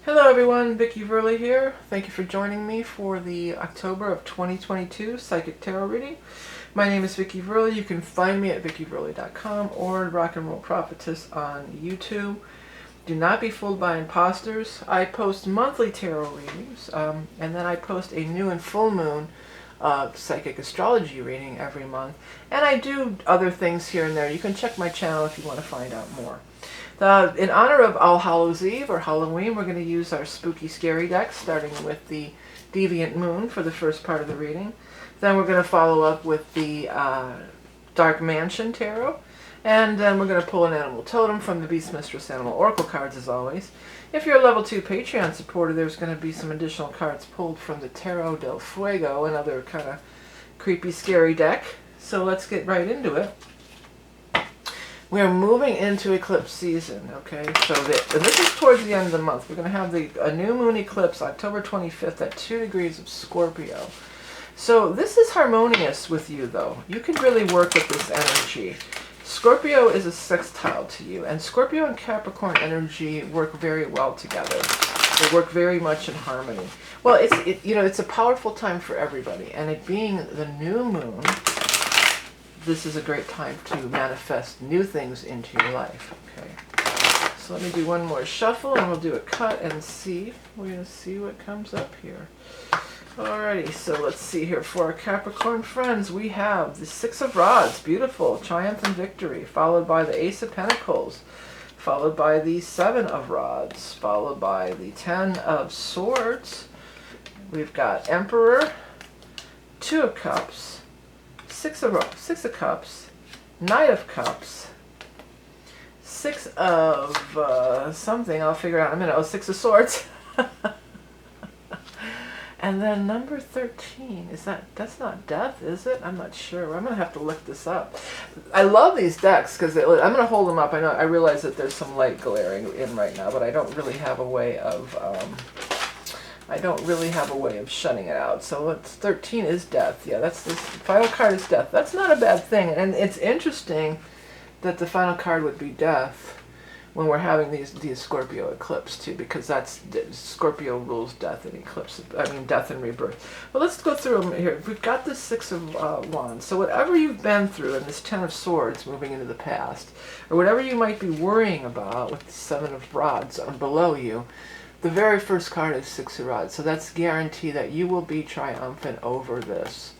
Hello everyone, Vickieverlie here. Thank you for joining me for the October of 2022 Psychic Tarot reading. My name is Vickieverlie. You can find me at vickieverlie.com or Rock and Roll Prophetess on YouTube. Do not be fooled by imposters. I post monthly tarot readings, and then I post a new and full moon psychic astrology reading every month. And I do other things here and there. You can check my channel if you want to find out more. In honor of All Hallows Eve, or Halloween, we're going to use our spooky scary deck, starting with the Deviant Moon for the first part of the reading. Then we're going to follow up with the Dark Mansion Tarot. And then we're going to pull an animal totem from the Beast Mistress Animal Oracle cards, as always. If you're a level 2 Patreon supporter, there's going to be some additional cards pulled from the Tarot del Fuego, another kind of creepy, scary deck. So let's get right into it. We are moving into eclipse season, okay? So and this is towards the end of the month. We're going to have a new moon eclipse, October 25th at 2 degrees of Scorpio. So this is harmonious with you, though. You can really work with this energy. Scorpio is a sextile to you, and Scorpio and Capricorn energy work very well together. They work very much in harmony. Well, it's a powerful time for everybody, and it being the new moon, this is a great time to manifest new things into your life. Okay, so let me do one more shuffle and we'll do a cut and see. We're going to see what comes up here. Alrighty, so let's see here. For our Capricorn friends, we have the Six of Rods, beautiful, triumph and victory, followed by the Ace of Pentacles, followed by the Seven of Rods, followed by the Ten of Swords. We've got Emperor, Two of Cups, Six of Cups, Knight of Cups, Six of something, I'll figure out in a minute. Oh, Six of Swords. And then number 13, that's not death, is it? I'm not sure. I'm going to have to look this up. I love these decks because I'm going to hold them up. I realize that there's some light glaring in right now, but I don't really have a way of shutting it out. So 13 is death. Yeah, that's this final card is death. That's not a bad thing. And it's interesting that the final card would be death when we're having these Scorpio eclipse too, because Scorpio rules death and eclipse. I mean death and rebirth. Well, let's go through them here. We've got the Six of Wands. So whatever you've been through, and this Ten of Swords moving into the past, or whatever you might be worrying about with the Seven of Rods below you, the very first card is Six of Rods. So that's guarantee that you will be triumphant over this.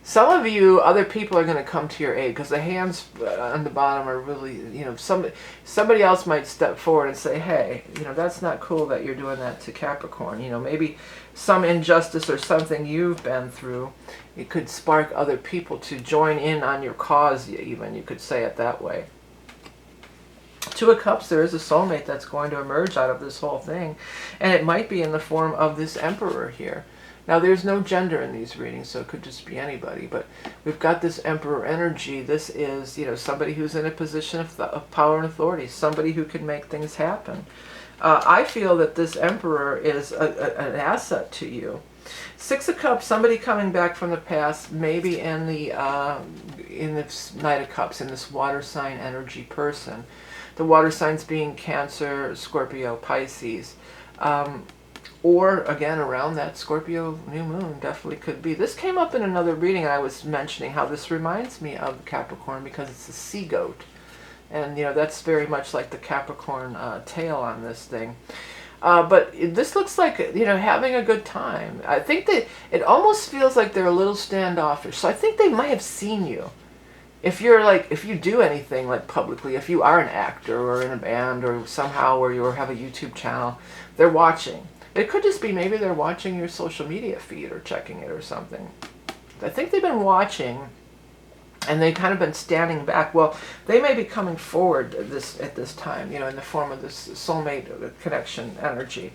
Some of you, other people are going to come to your aid because the hands on the bottom are really, somebody else might step forward and say, hey, that's not cool that you're doing that to Capricorn. Maybe some injustice or something you've been through, it could spark other people to join in on your cause even, you could say it that way. Two of Cups, there is a soulmate that's going to emerge out of this whole thing. And it might be in the form of this Emperor here. Now, there's no gender in these readings, so it could just be anybody. But we've got this Emperor energy. This is, somebody who's in a position of power and authority. Somebody who can make things happen. I feel that this Emperor is an asset to you. Six of Cups, somebody coming back from the past, maybe in the Knight of Cups, in this water sign energy person. The water signs being Cancer, Scorpio, Pisces. Or, again, around that Scorpio new moon, definitely could be. This came up in another reading, and I was mentioning how this reminds me of Capricorn because it's a sea goat. And, that's very much like the Capricorn tail on this thing. But this looks like, having a good time. I think that it almost feels like they're a little standoffish. So I think they might have seen you. If you do anything like publicly, if you are an actor or in a band or somehow, or you have a YouTube channel, they're watching. It could just be maybe they're watching your social media feed or checking it or something. I think they've been watching and they've kind of been standing back. Well, they may be coming forward at this time, in the form of this soulmate connection energy.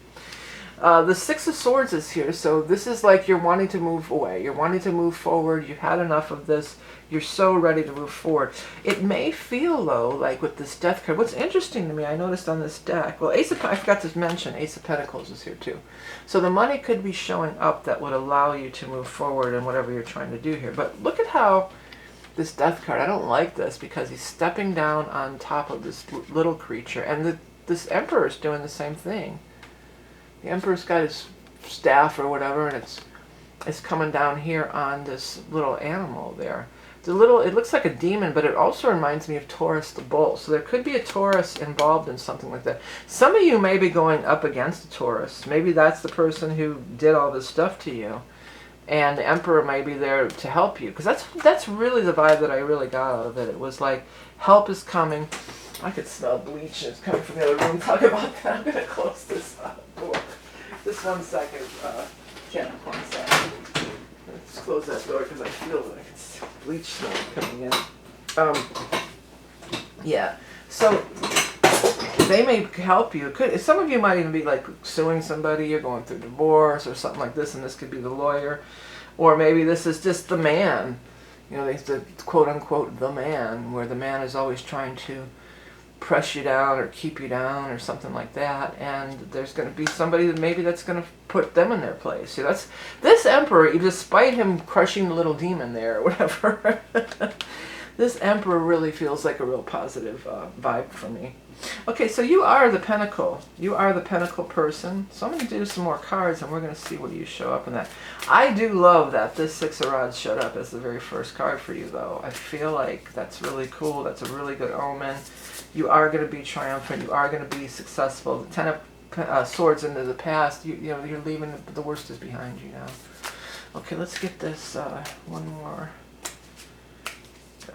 The Six of Swords is here, so this is like you're wanting to move away. You're wanting to move forward. You've had enough of this. You're so ready to move forward. It may feel, though, like with this Death card. What's interesting to me, I noticed on this deck, well, I forgot to mention, Ace of Pentacles is here, too. So the money could be showing up that would allow you to move forward in whatever you're trying to do here. But look at how this Death card, I don't like this because he's stepping down on top of this little creature. And this Emperor is doing the same thing. The Emperor's got his staff or whatever, and it's coming down here on this little animal there. It's a little, it looks like a demon, but it also reminds me of Taurus the bull. So there could be a Taurus involved in something like that. Some of you may be going up against a Taurus. Maybe that's the person who did all this stuff to you. And the Emperor may be there to help you. Because that's really the vibe that I really got out of it. It was like, help is coming. I could smell bleach. It's coming from the other room. Talk about that. I'm going to close this door. Just 1 second. Jen, 1 second. Let's close that door because I feel like it's bleach smell coming in. Yeah. So they may help you. Some of you might even be like suing somebody. You're going through divorce or something like this, and this could be the lawyer, or maybe this is just the man. You know, the quote unquote the man, where the man is always trying to press you down or keep you down or something like that, and there's going to be somebody that maybe that's going to put them in their place. See, that's this Emperor, despite him crushing the little demon there or whatever. This Emperor really feels like a real positive vibe for me. Okay, so you are the Pentacle. You are the Pentacle person. So I'm going to do some more cards, and we're going to see what you show up in that. I do love that this Six of Rods showed up as the very first card for you, though. I feel like that's really cool. That's a really good omen. You are going to be triumphant. You are going to be successful. The Ten of Swords into the past. You know, you're leaving, the worst is behind you now. Okay, let's get this one more.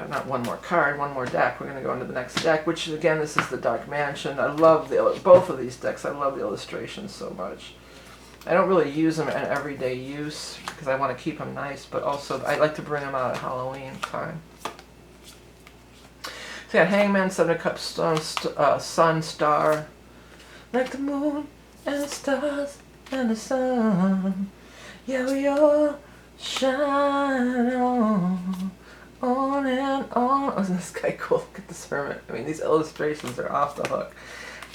Not one more card, one more deck. We're going to go into the next deck, which again, this is the Dark Mansion. I love both of these decks. I love the illustrations so much. I don't really use them in everyday use because I want to keep them nice, but also I like to bring them out at Halloween time. So you got Hangman, Seven of Cups, Sun, Star, like the moon and the stars and the sun. Yeah, we all shine on and on. Oh, isn't this guy cool? Look at this hermit. I mean, these illustrations are off the hook.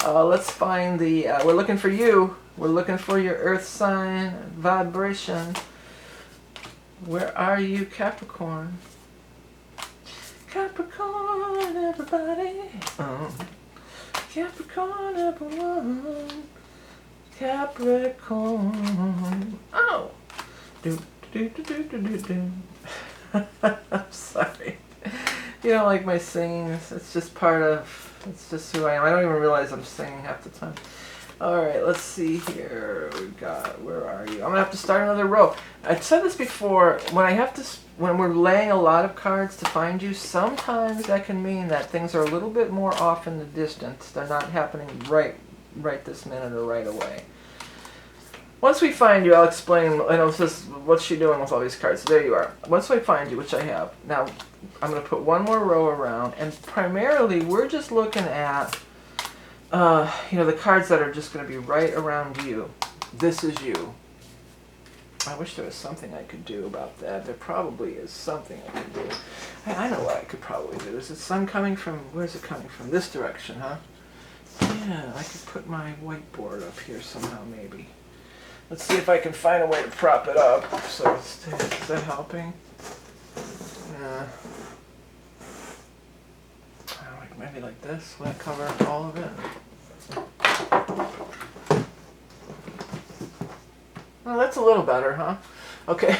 Let's find the, we're looking for you. We're looking for your earth sign vibration. Where are you, Capricorn? Capricorn, everybody. Capricorn, everyone. Capricorn. Oh. Do, do, do, do, do, do, do. I'm sorry. You don't like my singing. It's just part of, it's just who I am. I don't even realize I'm singing half the time. Alright, let's see here. We got, where are you? I'm going to have to start another row. I said this before, when we're laying a lot of cards to find you, sometimes that can mean that things are a little bit more off in the distance. They're not happening right this minute or right away. Once we find you, I'll explain. I know this is, what's she doing with all these cards? There you are. Once we find you, which I have. Now, I'm going to put one more row around, and primarily we're just looking at, you know, the cards that are just going to be right around you. This is you. I wish there was something I could do about that. There probably is something I could do. I know what I could probably do. Is the sun coming from, where's it coming from? This direction, huh? Yeah, I could put my whiteboard up here somehow, maybe. Let's see if I can find a way to prop it up. So is that helping? Yeah. Maybe like this. Will that cover all of it? Well, that's a little better, huh? Okay.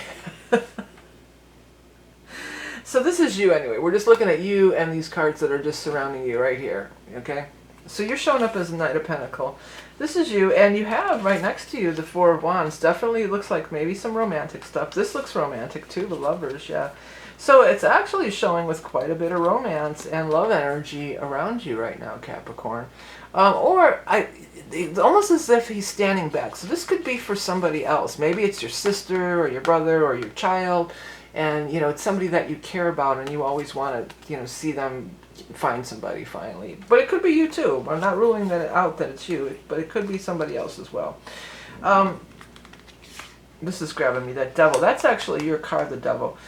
So this is you anyway. We're just looking at you and these cards that are just surrounding you right here. Okay? So you're showing up as a Knight of Pentacles. This is you, and you have right next to you the Four of Wands. Definitely looks like maybe some romantic stuff. This looks romantic too, the Lovers, yeah. So it's actually showing with quite a bit of romance and love energy around you right now, Capricorn. It's almost as if he's standing back. So this could be for somebody else. Maybe it's your sister or your brother or your child, and you know it's somebody that you care about, and you always want to see them find somebody finally. But it could be you too. I'm not ruling that out that it's you, but it could be somebody else as well. This is grabbing me, that Devil. That's actually your card, the Devil.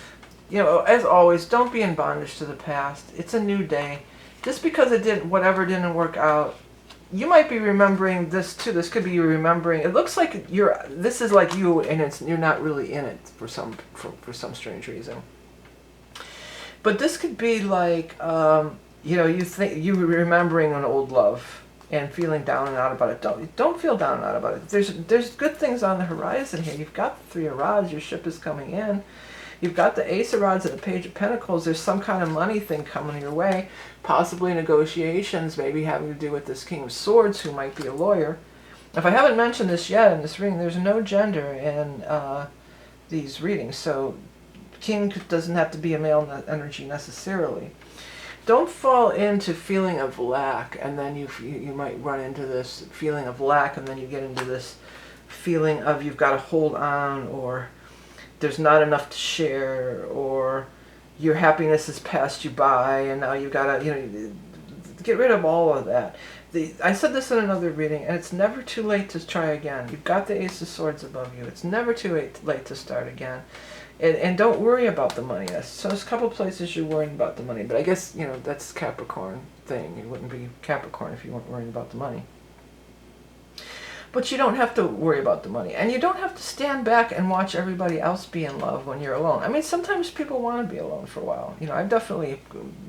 You know, as always, don't be in bondage to the past. It's a new day. Just because whatever didn't work out, you might be remembering this too. This could be you remembering. It looks like this is like you, and you're not really in it for some strange reason. But this could be like, you remembering an old love. and feeling down and out about it. Don't feel down and out about it. There's good things on the horizon here. You've got the Three of Rods. Your ship is coming in. You've got the Ace of Rods and the Page of Pentacles. There's some kind of money thing coming your way, possibly negotiations, maybe having to do with this King of Swords, who might be a lawyer. If I haven't mentioned this yet in this reading, there's no gender in these readings, so King doesn't have to be a male energy necessarily. Don't fall into feeling of lack, and then you might run into this feeling of lack, and then you get into this feeling of you've got to hold on, or there's not enough to share, or your happiness has passed you by, and now you've got to, get rid of all of that. I said this in another reading, and it's never too late to try again. You've got the Ace of Swords above you. It's never too late to start again. And don't worry about the money. So there's a couple places you're worrying about the money, but I guess, that's Capricorn thing. You wouldn't be Capricorn if you weren't worrying about the money. But you don't have to worry about the money. And you don't have to stand back and watch everybody else be in love when you're alone. I mean, sometimes people want to be alone for a while. I've definitely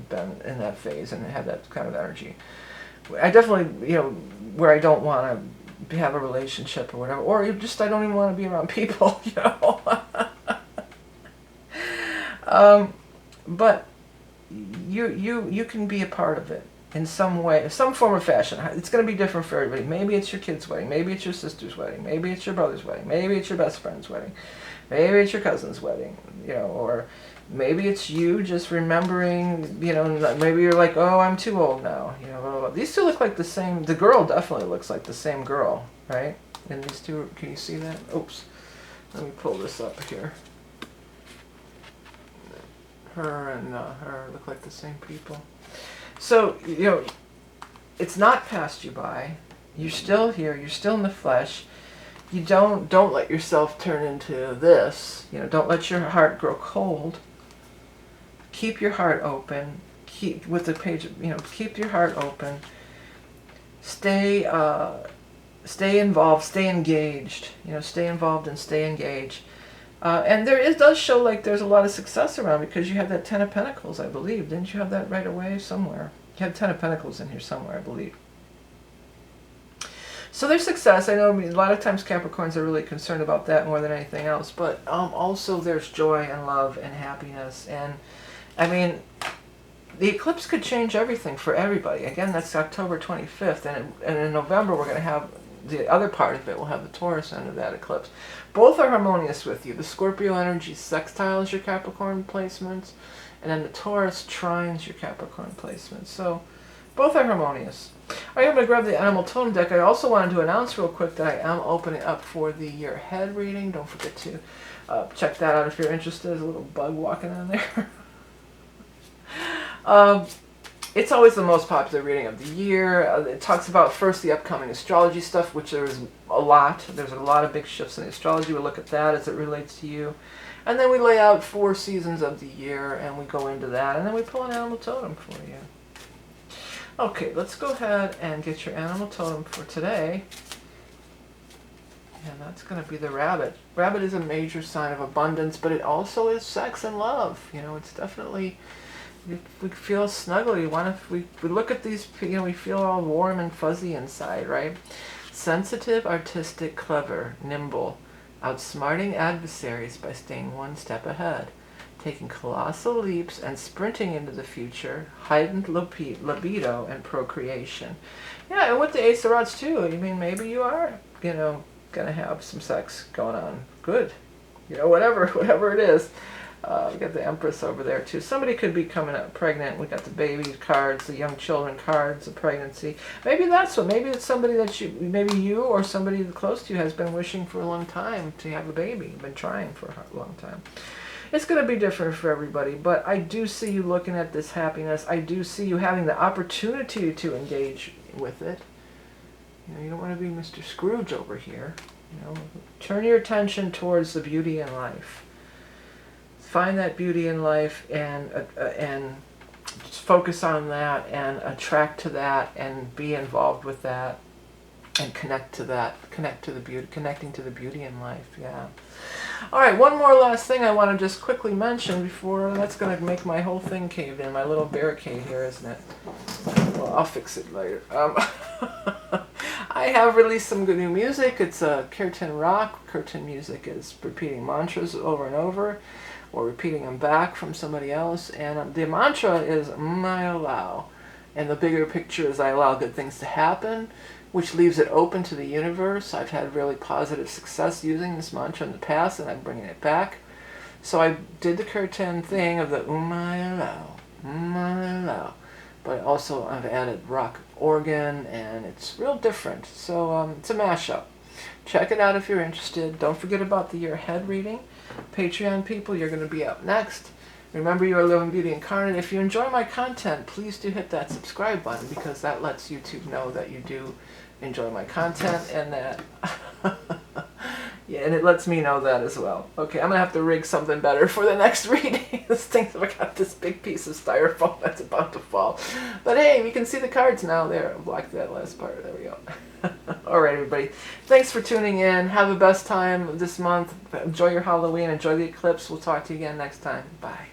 been in that phase and had that kind of energy. I definitely, where I don't want to have a relationship or whatever. Or just, I don't even want to be around people, But you can be a part of it in some way, some form or fashion. It's going to be different for everybody. Maybe it's your kid's wedding. Maybe it's your sister's wedding. Maybe it's your brother's wedding. Maybe it's your best friend's wedding. Maybe it's your cousin's wedding. Or maybe it's you just remembering, maybe you're like, oh, I'm too old now. Blah, blah, blah. These two look like the same. The girl definitely looks like the same girl, right? And these two, can you see that? Oops. Let me pull this up here. Her and her look like the same people. So, it's not passed you by. You're still here. You're still in the flesh. You don't let yourself turn into this. Don't let your heart grow cold. Keep your heart open. Keep with the page. Keep your heart open. Stay involved. Stay engaged. Stay involved and stay engaged. And it does show like there's a lot of success around, because you have that Ten of Pentacles, I believe. Didn't you have that right away somewhere? You had Ten of Pentacles in here somewhere, I believe. So there's success. I know a lot of times Capricorns are really concerned about that more than anything else. But also there's joy and love and happiness. And, I mean, the eclipse could change everything for everybody. Again, that's October 25th. And in November we're going to have the other part of it. We'll have the Taurus end of that eclipse. Both are harmonious with you. The Scorpio energy sextiles your Capricorn placements, and then the Taurus trines your Capricorn placements. So both are harmonious. All right, I'm going to grab the Animal Totem deck. I also wanted to announce real quick that I am opening up for the year ahead reading. Don't forget to check that out if you're interested. There's a little bug walking on there. It's always the most popular reading of the year. It talks about first the upcoming astrology stuff, which there is a lot. There's a lot of big shifts in the astrology. We'll look at that as it relates to you. And then we lay out 4 seasons of the year, and we go into that. And then we pull an animal totem for you. Okay, let's go ahead and get your animal totem for today. And that's going to be the rabbit. Rabbit is a major sign of abundance, but it also is sex and love. It's definitely... We feel snuggly. We look at these, we feel all warm and fuzzy inside, right? Sensitive, artistic, clever, nimble, outsmarting adversaries by staying one step ahead, taking colossal leaps and sprinting into the future, heightened libido and procreation. Yeah, and with the Ace of Rods too, maybe you are, gonna have some sex going on. Good. Whatever it is. We got the Empress over there too. Somebody could be coming up pregnant. We got the baby cards, the young children cards, the pregnancy. Maybe that's what. Maybe it's somebody that maybe you or somebody close to you has been wishing for a long time to have a baby. Been trying for a long time. It's going to be different for everybody, but I do see you looking at this happiness. I do see you having the opportunity to engage with it. You don't want to be Mr. Scrooge over here. Turn your attention towards the beauty in life. Find that beauty in life and just focus on that and attract to that and be involved with that and connect to that, connecting to the beauty in life. Yeah. All right, one more last thing I want to just quickly mention before that's going to make my whole thing cave in, my little barricade here, isn't it? I'll fix it later. I have released some good new music. It's curtain rock. Curtain music is repeating mantras over and over, or repeating them back from somebody else. And the mantra is I allow. And the bigger picture is I allow good things to happen, which leaves it open to the universe. I've had really positive success using this mantra in the past, and I'm bringing it back. So I did the curtain thing of the I allow. But also I've added rock organ, and it's real different. So it's a mashup. Check it out if you're interested. Don't forget about the year ahead reading. Patreon people, you're going to be up next. Remember, you are Living Beauty Incarnate. If you enjoy my content, please do hit that subscribe button, because that lets YouTube know that you do enjoy my content, and that yeah, and it lets me know that as well. Okay, I'm gonna have to rig something better for the next reading. This thing's, I got this big piece of styrofoam that's about to fall. But hey, you can see the cards now. There, I blocked that last part. There we go. All right, everybody. Thanks for tuning in. Have the best time this month. Enjoy your Halloween. Enjoy the eclipse. We'll talk to you again next time. Bye.